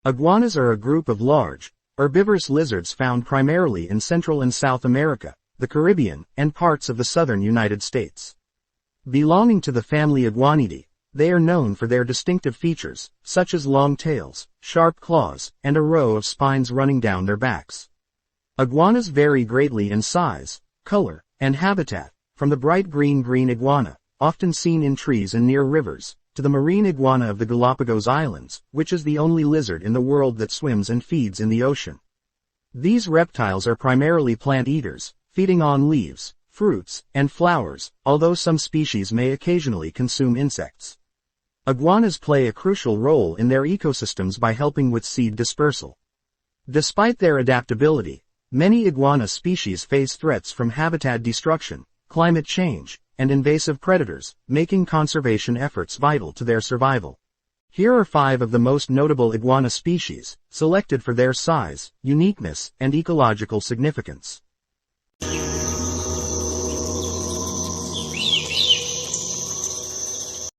Iguanas are a group of large, herbivorous lizards found primarily in Central and South America, the Caribbean, and parts of the southern United States. Belonging to the family Iguanidae, they are known for their distinctive features, such as long tails, sharp claws, and a row of spines running down their backs. Iguanas vary greatly in size, color, and habitat, from the bright green iguana, often seen in trees and near rivers, to the marine iguana of the Galapagos Islands, which is the only lizard in the world that swims and feeds in the ocean. These reptiles are primarily plant eaters, feeding on leaves, fruits, and flowers, although some species may occasionally consume insects. Iguanas play a crucial role in their ecosystems by helping with seed dispersal. Despite their adaptability, many iguana species face threats from habitat destruction, climate change, and invasive predators, making conservation efforts vital to their survival. Here are 5 of the most notable iguana species, selected for their size, uniqueness, and ecological significance.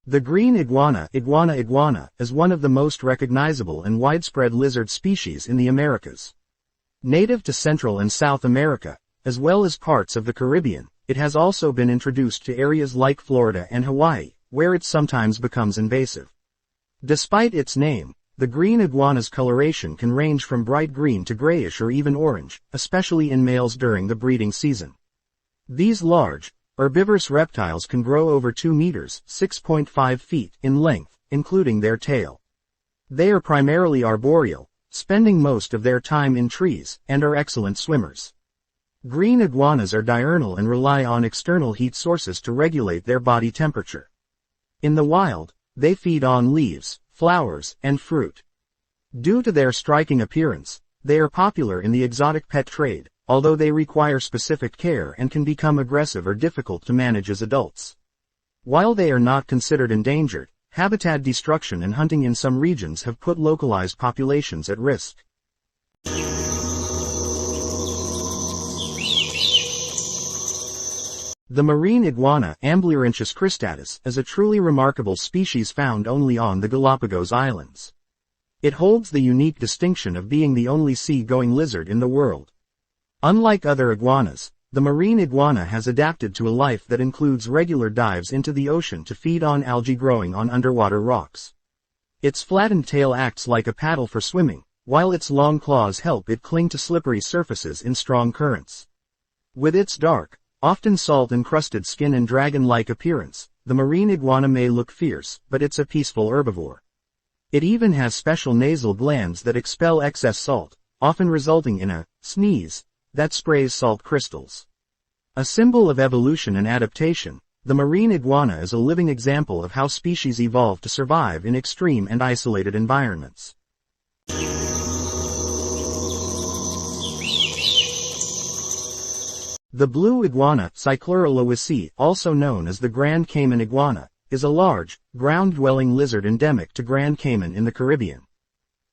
The green iguana, Iguana, is one of the most recognizable and widespread lizard species in the Americas. Native to Central and South America, as well as parts of the Caribbean, it has also been introduced to areas like Florida and Hawaii, where it sometimes becomes invasive. Despite its name, the green iguana's coloration can range from bright green to grayish or even orange, especially in males during the breeding season. These large, herbivorous reptiles can grow over 2 meters, 6.5 feet, in length, including their tail. They are primarily arboreal, spending most of their time in trees, and are excellent swimmers. Green iguanas are diurnal and rely on external heat sources to regulate their body temperature. In the wild, they feed on leaves, flowers, and fruit. Due to their striking appearance, they are popular in the exotic pet trade, although they require specific care and can become aggressive or difficult to manage as adults. While they are not considered endangered, habitat destruction and hunting in some regions have put localized populations at risk. The marine iguana, Amblyrhynchus cristatus, is a truly remarkable species found only on the Galapagos Islands. It holds the unique distinction of being the only sea-going lizard in the world. Unlike other iguanas, the marine iguana has adapted to a life that includes regular dives into the ocean to feed on algae growing on underwater rocks. Its flattened tail acts like a paddle for swimming, while its long claws help it cling to slippery surfaces in strong currents. With its dark, often salt-encrusted skin and dragon-like appearance, the marine iguana may look fierce, but it's a peaceful herbivore. It even has special nasal glands that expel excess salt, often resulting in a sneeze that sprays salt crystals. A symbol of evolution and adaptation, the marine iguana is a living example of how species evolve to survive in extreme and isolated environments. The blue iguana, Cyclura lewisi, also known as the Grand Cayman iguana, is a large, ground-dwelling lizard endemic to Grand Cayman in the Caribbean.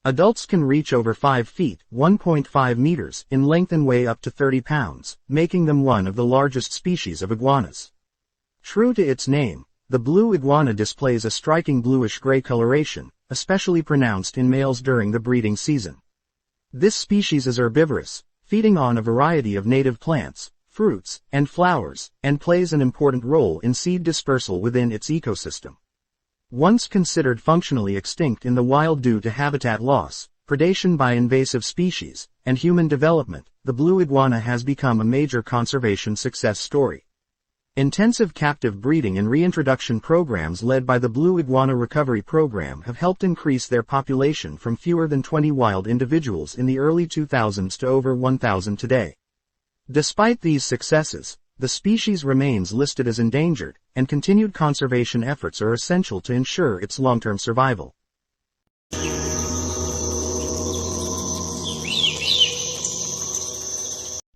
Adults can reach over 5 feet, 1.5 meters, in length and weigh up to 30 pounds, making them one of the largest species of iguanas. True to its name, the blue iguana displays a striking bluish-gray coloration, especially pronounced in males during the breeding season. This species is herbivorous, feeding on a variety of native plants, fruits, and flowers, and plays an important role in seed dispersal within its ecosystem. Once considered functionally extinct in the wild due to habitat loss, predation by invasive species, and human development, the blue iguana has become a major conservation success story. Intensive captive breeding and reintroduction programs led by the Blue Iguana Recovery Program have helped increase their population from fewer than 20 wild individuals in the early 2000s to over 1,000 today. Despite these successes, the species remains listed as endangered, and continued conservation efforts are essential to ensure its long-term survival.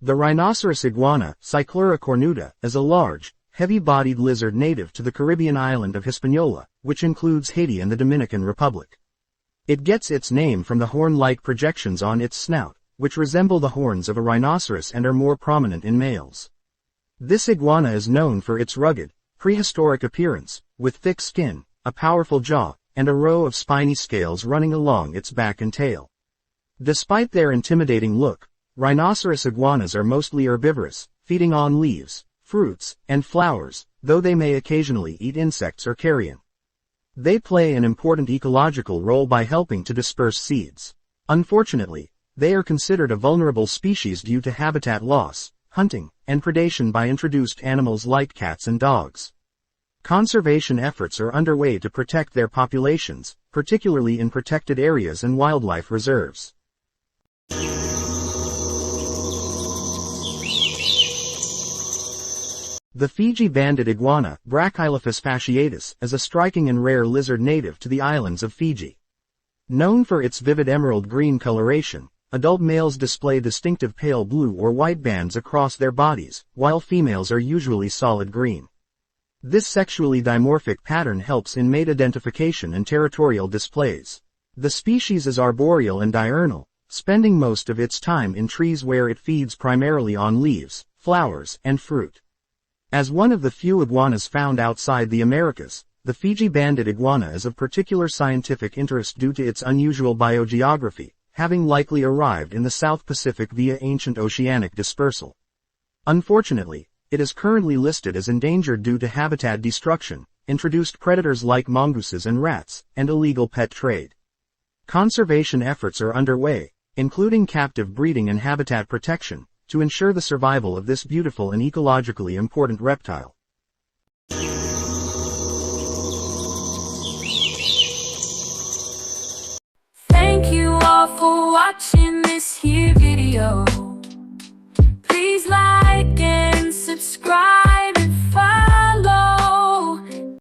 The rhinoceros iguana, Cyclura cornuta, is a large, heavy-bodied lizard native to the Caribbean island of Hispaniola, which includes Haiti and the Dominican Republic. It gets its name from the horn-like projections on its snout, which resemble the horns of a rhinoceros and are more prominent in males. This iguana is known for its rugged, prehistoric appearance, with thick skin, a powerful jaw, and a row of spiny scales running along its back and tail. Despite their intimidating look, rhinoceros iguanas are mostly herbivorous, feeding on leaves, fruits, and flowers, though they may occasionally eat insects or carrion. They play an important ecological role by helping to disperse seeds. Unfortunately, they are considered a vulnerable species due to habitat loss, hunting, and predation by introduced animals like cats and dogs. Conservation efforts are underway to protect their populations, particularly in protected areas and wildlife reserves. The Fiji banded iguana, Brachylophus fasciatus, is a striking and rare lizard native to the islands of Fiji. Known for its vivid emerald green coloration, adult males display distinctive pale blue or white bands across their bodies, while females are usually solid green. This sexually dimorphic pattern helps in mate identification and territorial displays. The species is arboreal and diurnal, spending most of its time in trees where it feeds primarily on leaves, flowers, and fruit. As one of the few iguanas found outside the Americas, the Fiji banded iguana is of particular scientific interest due to its unusual biogeography, having likely arrived in the South Pacific via ancient oceanic dispersal. Unfortunately, it is currently listed as endangered due to habitat destruction, introduced predators like mongooses and rats, and illegal pet trade. Conservation efforts are underway, including captive breeding and habitat protection, to ensure the survival of this beautiful and ecologically important reptile.